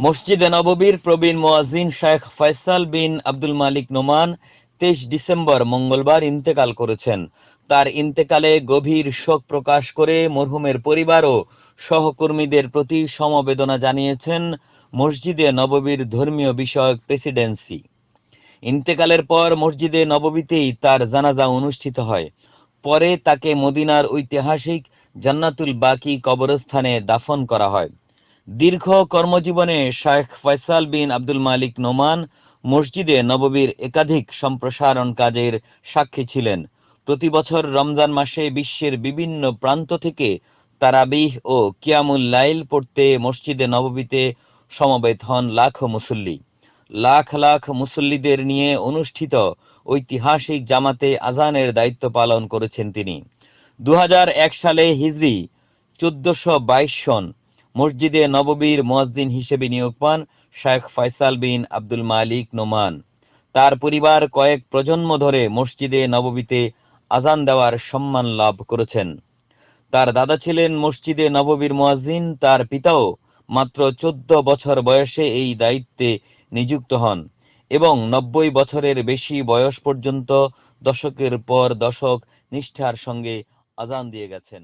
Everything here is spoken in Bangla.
মসজিদে নববীর প্রবীণ মুয়াজ্জিন শেখ ফয়সাল বিন আব্দুল মালিক নোমান 23 ডিসেম্বর মঙ্গলবার ইন্তেকাল করেছেন। তার ইন্তেকালে গভীর শোক প্রকাশ করে মরহুমের পরিবার ও সহকর্মীদের প্রতি সমবেদনা জানিয়েছেন মসজিদে নববীর ধর্মীয় বিষয়ক প্রেসিডেন্সি। ইন্তেকালের পর মসজিদে নববীতেই তার জানাজা অনুষ্ঠিত হয়। পরে তাকে মদিনার ঐতিহাসিক জান্নাতুল বাকি কবরস্থানে দাফন করা হয়। দীর্ঘ কর্মজীবনে শেখ ফয়সাল বিন আব্দুল মালিক নোমান মসজিদে নববীর একাধিক সম্প্রসারণ কাজের সাক্ষী ছিলেন। প্রতি বছর রমজান মাসে বিশ্বের বিভিন্ন প্রান্ত থেকে তারাবিহ ও কিয়ামুল লাইল পড়তে মসজিদে নববীতে সমবেত হন লাখো মুসল্লি। লাখ লাখ মুসল্লিদের নিয়ে অনুষ্ঠিত ঐতিহাসিক জামাতে আজানের দায়িত্ব পালন করেছেন তিনি। 2001 সালে হিজরি 1422 সন মসজিদে নববীর মুয়াজ্জিন হিসেবে নিয়োগ পান শেখ ফয়সাল বিন আব্দুল মালিক নোমান। তার পরিবার কয়েক প্রজন্ম ধরে মসজিদে নববীতে আজান দেওয়ার সম্মান লাভ করেছেন। তার দাদা ছিলেন মসজিদে নববীর মুয়াজ্জিন। তার পিতাও মাত্র 14 বছর বয়সে এই দায়িত্বে নিযুক্ত হন এবং 90 বছরের বেশি বয়স পর্যন্ত দশকের পর দশক নিষ্ঠার সঙ্গে আজান দিয়ে গেছেন।